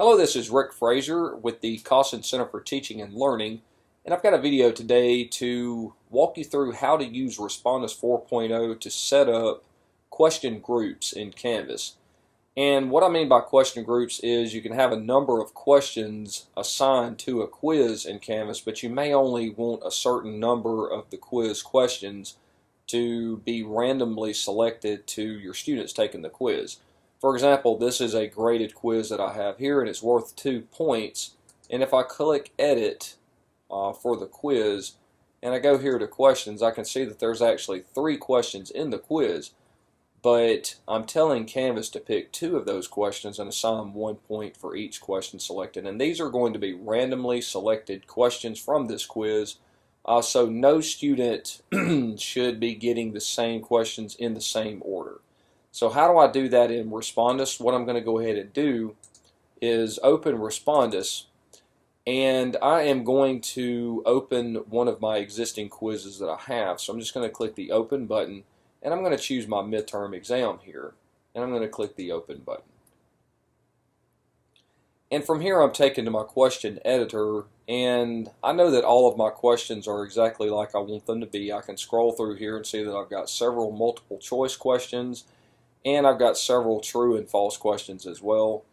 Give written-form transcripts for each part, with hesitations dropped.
Hello, this is Rick Frazier with the Cawson Center for Teaching and Learning, and I've got a video today to walk you through how to use Respondus 4.0 to set up question groups in Canvas. And what I mean by question groups is you can have a number of questions assigned to a quiz in Canvas, but you may only want a certain number of the quiz questions to be randomly selected to your students taking the quiz. For example, this is a graded quiz that I have here, and it's worth 2 points. And if I click Edit for the quiz, and I go here to questions, I can see that there's actually 3 questions in the quiz. But I'm telling Canvas to pick 2 of those questions and assign 1 point for each question selected. And these are going to be randomly selected questions from this quiz. So no student should be getting the same questions in the same order. So how do I do that in Respondus? What I'm going to go ahead and do is open Respondus, and I am going to open one of my existing quizzes that I have. So I'm just going to click the Open button, and I'm going to choose my midterm exam here, and I'm going to click the Open button. And from here I'm taken to my question editor, and I know that all of my questions are exactly like I want them to be. I can scroll through here and see that I've got several multiple choice questions, and I've got several true and false questions as well.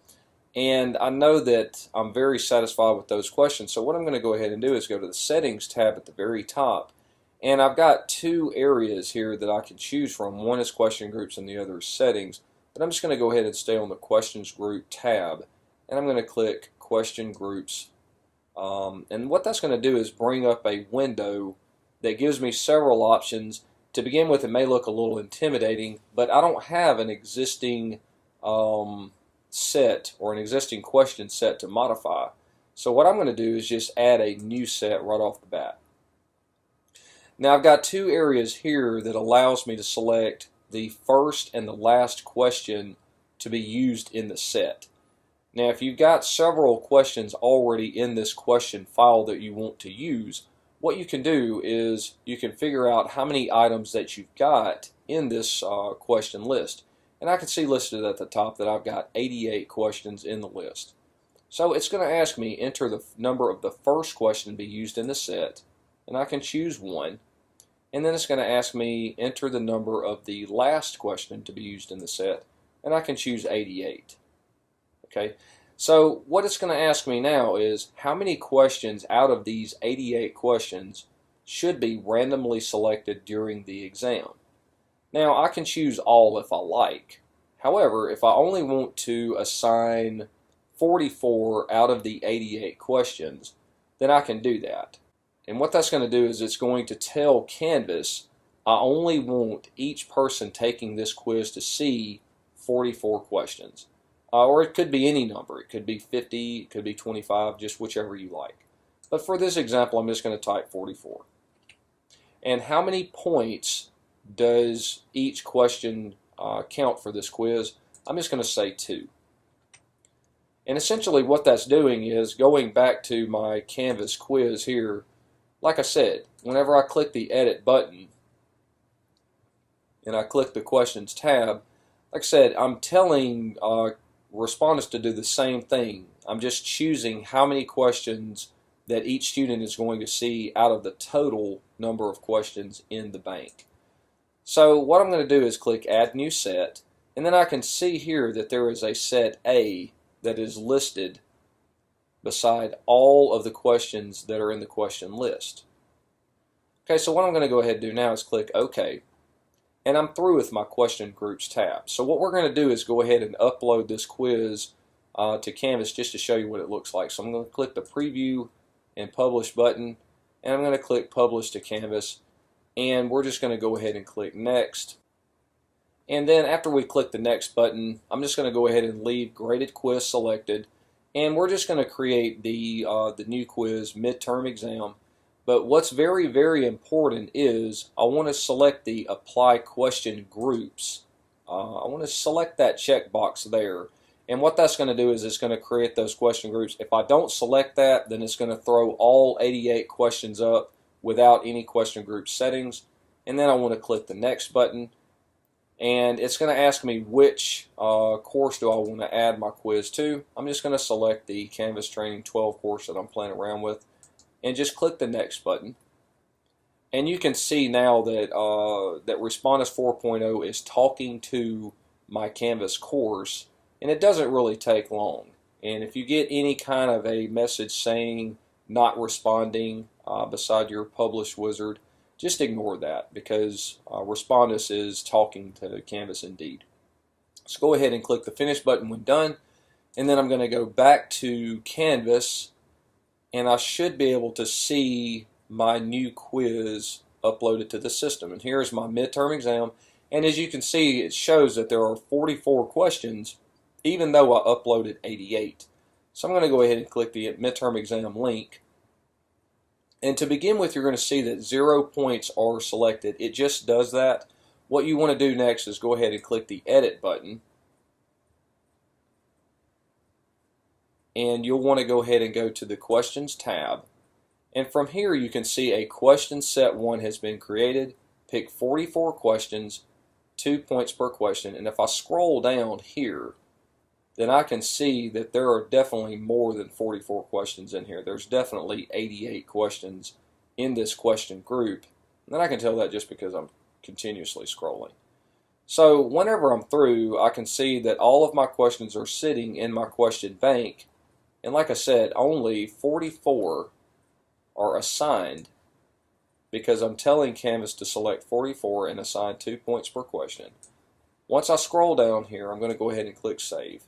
And I know that I'm very satisfied with those questions. So what I'm going to go ahead and do is go to the Settings tab at the very top. And I've got 2 areas here that I can choose from. One is Question Groups and the other is Settings. But I'm just going to go ahead and stay on the Questions Group tab. And I'm going to click Question Groups. And what that's going to do is bring up a window that gives me several options. To begin with, it may look a little intimidating, but I don't have an existing set or an existing question set to modify. So what I'm going to do is just add a new set right off the bat. Now I've got 2 areas here that allows me to select the first and the last question to be used in the set. Now if you've got several questions already in this question file that you want to use, what you can do is you can figure out how many items that you've got in this question list. And I can see listed at the top that I've got 88 questions in the list. So it's going to ask me enter the number of the first question to be used in the set, and I can choose 1. And then it's going to ask me enter the number of the last question to be used in the set, and I can choose 88. Okay. So what it's going to ask me now is how many questions out of these 88 questions should be randomly selected during the exam. Now I can choose all if I like. However, if I only want to assign 44 out of the 88 questions, then I can do that. And what that's going to do is it's going to tell Canvas I only want each person taking this quiz to see 44 questions. Or it could be any number. It could be 50, it could be 25, just whichever you like. But for this example, I'm just going to type 44. And how many points does each question count for this quiz? I'm just going to say 2. And essentially what that's doing is going back to my Canvas quiz here. Like I said, whenever I click the Edit button and I click the Questions tab, like I said, I'm telling Respondus to do the same thing. I'm just choosing how many questions that each student is going to see out of the total number of questions in the bank. So what I'm going to do is click Add New Set, and then I can see here that there is a set A that is listed beside all of the questions that are in the question list. Okay, so what I'm going to go ahead and do now is click OK. And I'm through with my Question Groups tab. So what we're going to do is go ahead and upload this quiz to Canvas just to show you what it looks like. So I'm going to click the Preview and Publish button, and I'm going to click Publish to Canvas, and we're just going to go ahead and click Next. And then after we click the Next button, I'm just going to go ahead and leave Graded Quiz selected, and we're just going to create the new quiz, Midterm Exam. But what's very, very important is I want to select the Apply Question Groups. I want to select that checkbox there. And what that's going to do is it's going to create those question groups. If I don't select that, then it's going to throw all 88 questions up without any question group settings. And then I want to click the Next button. and it's going to ask me which course do I want to add my quiz to. I'm just going to select the Canvas Training 12 course that I'm playing around with and just click the Next button. And you can see now that that Respondus 4.0 is talking to my Canvas course, and it doesn't really take long. And if you get any kind of a message saying not responding beside your published wizard, just ignore that, because Respondus is talking to Canvas indeed. So go ahead and click the Finish button when done, and then I'm going to go back to Canvas, and I should be able to see my new quiz uploaded to the system. And here's my midterm exam, and as you can see, it shows that there are 44 questions even though I uploaded 88. So I'm going to go ahead and click the midterm exam link. And to begin with, you're going to see that 0 points are selected. It just does that. What you want to do next is go ahead and click the Edit button. And you'll want to go ahead and go to the Questions tab. And from here, you can see a question set 1 has been created. Pick 44 questions, 2 points per question. And if I scroll down here, then I can see that there are definitely more than 44 questions in here. There's definitely 88 questions in this question group. And I can tell that just because I'm continuously scrolling. So whenever I'm through, I can see that all of my questions are sitting in my question bank. And like I said, only 44 are assigned, because I'm telling Canvas to select 44 and assign 2 points per question. Once I scroll down here, I'm going to go ahead and click Save.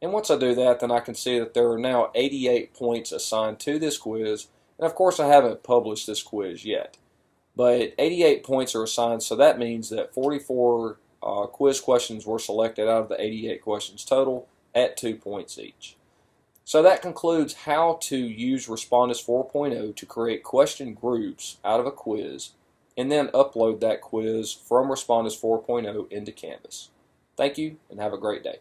And once I do that, then I can see that there are now 88 points assigned to this quiz. And of course, I haven't published this quiz yet. But 88 points are assigned, so that means that 44 quiz questions were selected out of the 88 questions total at 2 points each. So that concludes how to use Respondus 4.0 to create question groups out of a quiz and then upload that quiz from Respondus 4.0 into Canvas. Thank you, and have a great day.